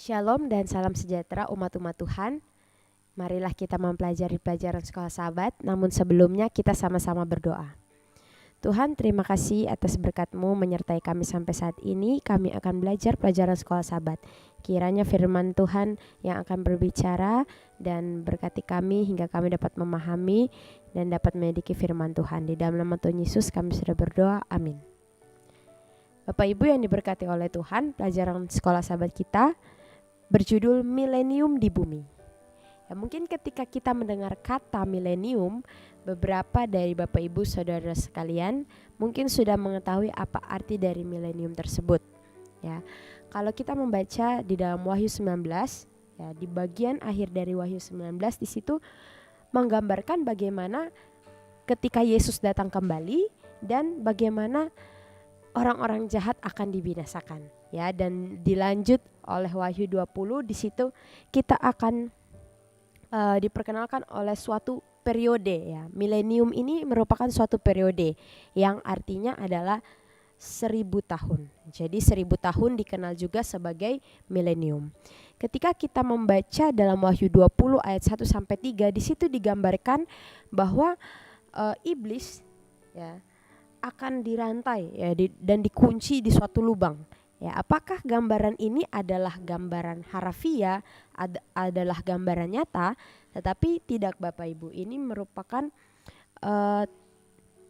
Shalom dan salam sejahtera umat-umat Tuhan. Marilah kita mempelajari pelajaran Sekolah Sabat, namun sebelumnya kita sama-sama berdoa. Tuhan, terima kasih atas berkat-Mu menyertai kami sampai saat ini. Kami akan belajar pelajaran Sekolah Sabat. Kiranya firman Tuhan yang akan berbicara dan berkati kami hingga kami dapat memahami dan dapat memiliki firman Tuhan. Di dalam nama Tuhan Yesus kami sudah berdoa, amin. Bapak Ibu yang diberkati oleh Tuhan, pelajaran Sekolah Sabat kita berjudul Milenium di Bumi. Ya, mungkin ketika kita mendengar kata milenium, beberapa dari Bapak Ibu Saudara sekalian mungkin sudah mengetahui apa arti dari milenium tersebut. Ya, kalau kita membaca di dalam Wahyu 19, ya, di bagian akhir dari Wahyu 19 di situ menggambarkan bagaimana ketika Yesus datang kembali dan bagaimana orang-orang jahat akan dibinasakan. Ya, dan dilanjut oleh Wahyu 20, di situ kita akan diperkenalkan oleh suatu periode, ya. Milenium ini merupakan suatu periode yang artinya adalah 1000 tahun. Jadi 1000 tahun dikenal juga sebagai milenium. Ketika kita membaca dalam Wahyu 20 ayat 1 sampai 3, di situ digambarkan bahwa iblis, ya, akan dirantai, ya, dan dikunci di suatu lubang. Ya, apakah gambaran ini adalah gambaran harafiah, adalah gambaran nyata? Tetapi tidak, Bapak Ibu, ini merupakan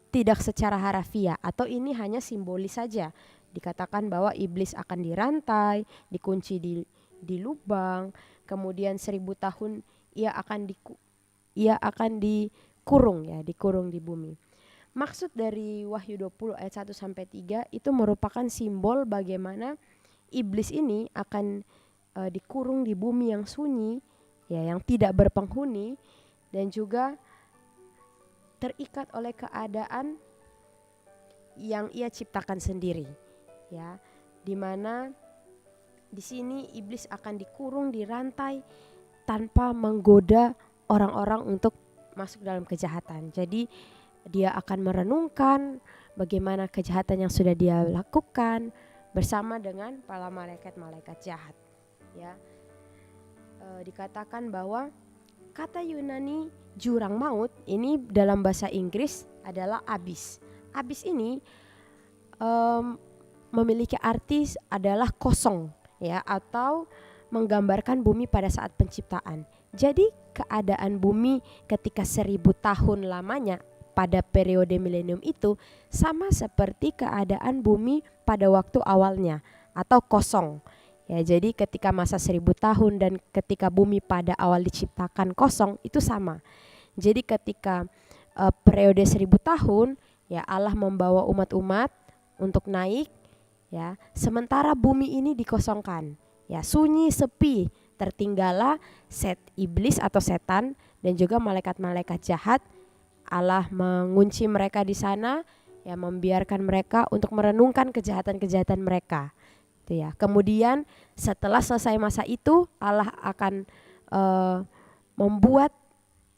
tidak secara harafiah, atau ini hanya simbolis saja. Dikatakan bahwa iblis akan dirantai, dikunci di lubang, kemudian 1000 tahun ia akan dikurung, ya, dikurung di bumi. Maksud dari Wahyu 20 ayat 1 sampai 3 itu merupakan simbol bagaimana iblis ini akan dikurung di bumi yang sunyi, ya, yang tidak berpenghuni, dan juga terikat oleh keadaan yang ia ciptakan sendiri, ya, di mana di sini iblis akan dikurung, dirantai tanpa menggoda orang-orang untuk masuk dalam kejahatan. Jadi dia akan merenungkan bagaimana kejahatan yang sudah dia lakukan bersama dengan para malaikat-malaikat jahat. Ya, dikatakan bahwa kata Yunani jurang maut ini dalam bahasa Inggris adalah abyss. Abyss ini memiliki arti adalah kosong, ya, atau menggambarkan bumi pada saat penciptaan. Jadi keadaan bumi ketika 1000 tahun lamanya pada periode milenium itu sama seperti keadaan bumi pada waktu awalnya atau kosong. Ya, jadi ketika masa 1000 tahun dan ketika bumi pada awal diciptakan kosong itu sama. Jadi ketika periode 1000 tahun, ya, Allah membawa umat-umat untuk naik, ya, sementara bumi ini dikosongkan. Ya, sunyi, sepi, tertinggallah iblis atau setan dan juga malaikat-malaikat jahat. Allah mengunci mereka di sana, ya, membiarkan mereka untuk merenungkan kejahatan-kejahatan mereka. Itu, ya. Kemudian setelah selesai masa itu, Allah akan membuat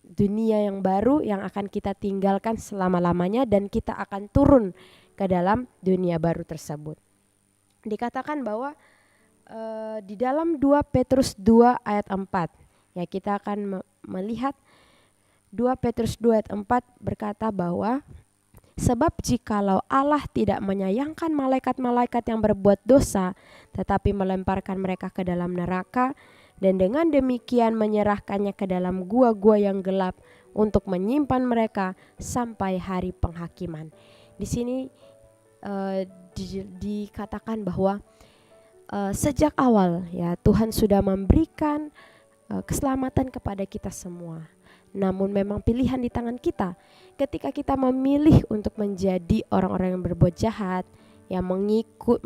dunia yang baru yang akan kita tinggalkan selama-lamanya, dan kita akan turun ke dalam dunia baru tersebut. Dikatakan bahwa di dalam 2 Petrus 2 ayat 4, ya, kita akan melihat 2 Petrus 2 ayat 4 berkata bahwa sebab jikalau Allah tidak menyayangkan malaikat-malaikat yang berbuat dosa, tetapi melemparkan mereka ke dalam neraka, dan dengan demikian menyerahkannya ke dalam gua-gua yang gelap untuk menyimpan mereka sampai hari penghakiman. Di sini dikatakan bahwa sejak awal, ya, Tuhan sudah memberikan keselamatan kepada kita semua. Namun memang pilihan di tangan kita. Ketika kita memilih untuk menjadi orang-orang yang berbuat jahat, yang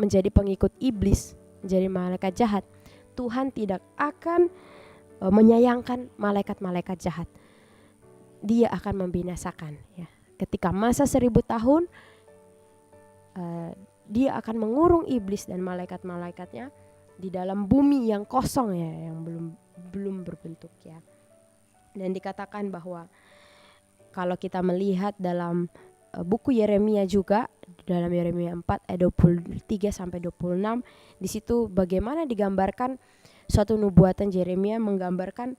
menjadi pengikut iblis, menjadi malaikat jahat, Tuhan tidak akan menyayangkan malaikat-malaikat jahat. Dia akan membinasakan, ya. Ketika masa 1000 tahun, dia akan mengurung iblis dan malaikat-malaikatnya di dalam bumi yang kosong, ya, yang belum berbentuk, ya. Dan dikatakan bahwa kalau kita melihat dalam buku Yeremia juga, dalam Yeremia 4 ayat 23 sampai 26, di situ bagaimana digambarkan suatu nubuatan Yeremia menggambarkan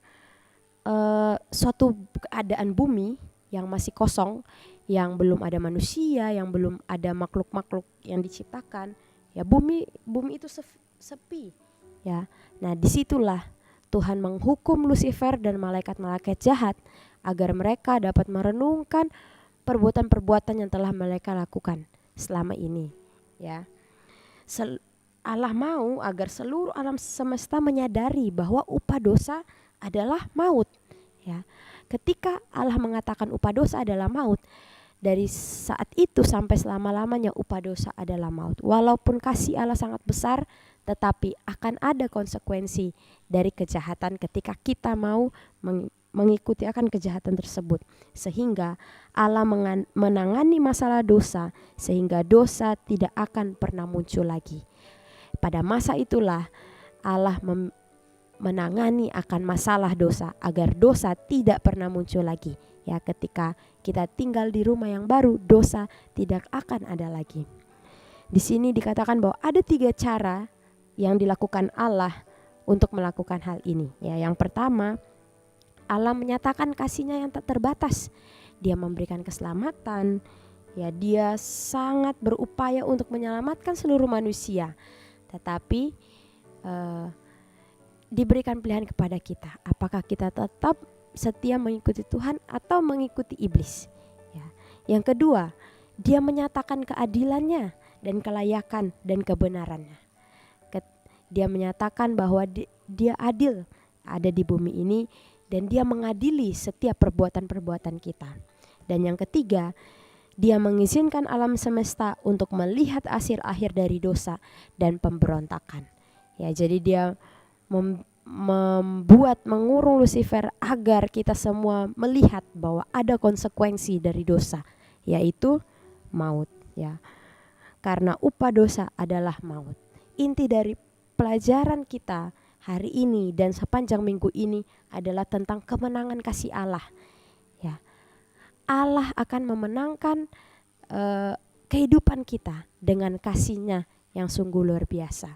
suatu keadaan bumi yang masih kosong, yang belum ada manusia, yang belum ada makhluk-makhluk yang diciptakan. Ya, bumi itu sepi. Ya, nah disitulah Tuhan menghukum Lucifer dan malaikat-malaikat jahat agar mereka dapat merenungkan perbuatan-perbuatan yang telah mereka lakukan selama ini. Ya, Allah mau agar seluruh alam semesta menyadari bahwa upah dosa adalah maut. Ya, ketika Allah mengatakan upah dosa adalah maut, dari saat itu sampai selama-lamanya upah dosa adalah maut. Walaupun kasih Allah sangat besar, tetapi akan ada konsekuensi dari kejahatan ketika kita mau mengikuti akan kejahatan tersebut. Sehingga Allah menangani masalah dosa, sehingga dosa tidak akan pernah muncul lagi. Pada masa itulah Allah menangani akan masalah dosa agar dosa tidak pernah muncul lagi. Ya, ketika kita tinggal di rumah yang baru, dosa tidak akan ada lagi. Di sini dikatakan bahwa ada 3 cara yang dilakukan Allah untuk melakukan hal ini. Ya, yang pertama, Allah menyatakan kasih-Nya yang tak terbatas. Dia memberikan keselamatan. Ya, Dia sangat berupaya untuk menyelamatkan seluruh manusia. Tetapi diberikan pilihan kepada kita, apakah kita tetap setia mengikuti Tuhan atau mengikuti iblis. Ya. Yang kedua, Dia menyatakan keadilannya dan kelayakan dan kebenarannya. Dia menyatakan bahwa Dia adil ada di bumi ini dan Dia mengadili setiap perbuatan-perbuatan kita. Dan yang ketiga, Dia mengizinkan alam semesta untuk melihat hasil akhir dari dosa dan pemberontakan. Ya, jadi Dia mengurung Lucifer agar kita semua melihat bahwa ada konsekuensi dari dosa, yaitu maut. Ya, karena upah dosa adalah maut. Inti dari pelajaran kita hari ini dan sepanjang minggu ini adalah tentang kemenangan kasih Allah. Ya, Allah akan memenangkan kehidupan kita dengan kasih-Nya yang sungguh luar biasa.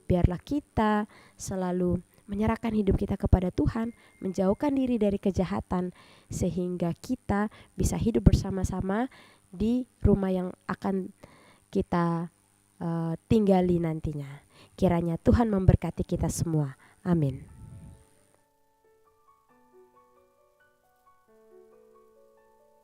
Biarlah kita selalu menyerahkan hidup kita kepada Tuhan, menjauhkan diri dari kejahatan, sehingga kita bisa hidup bersama-sama di rumah yang akan kita tinggali nantinya. Kiranya Tuhan memberkati kita semua. Amin.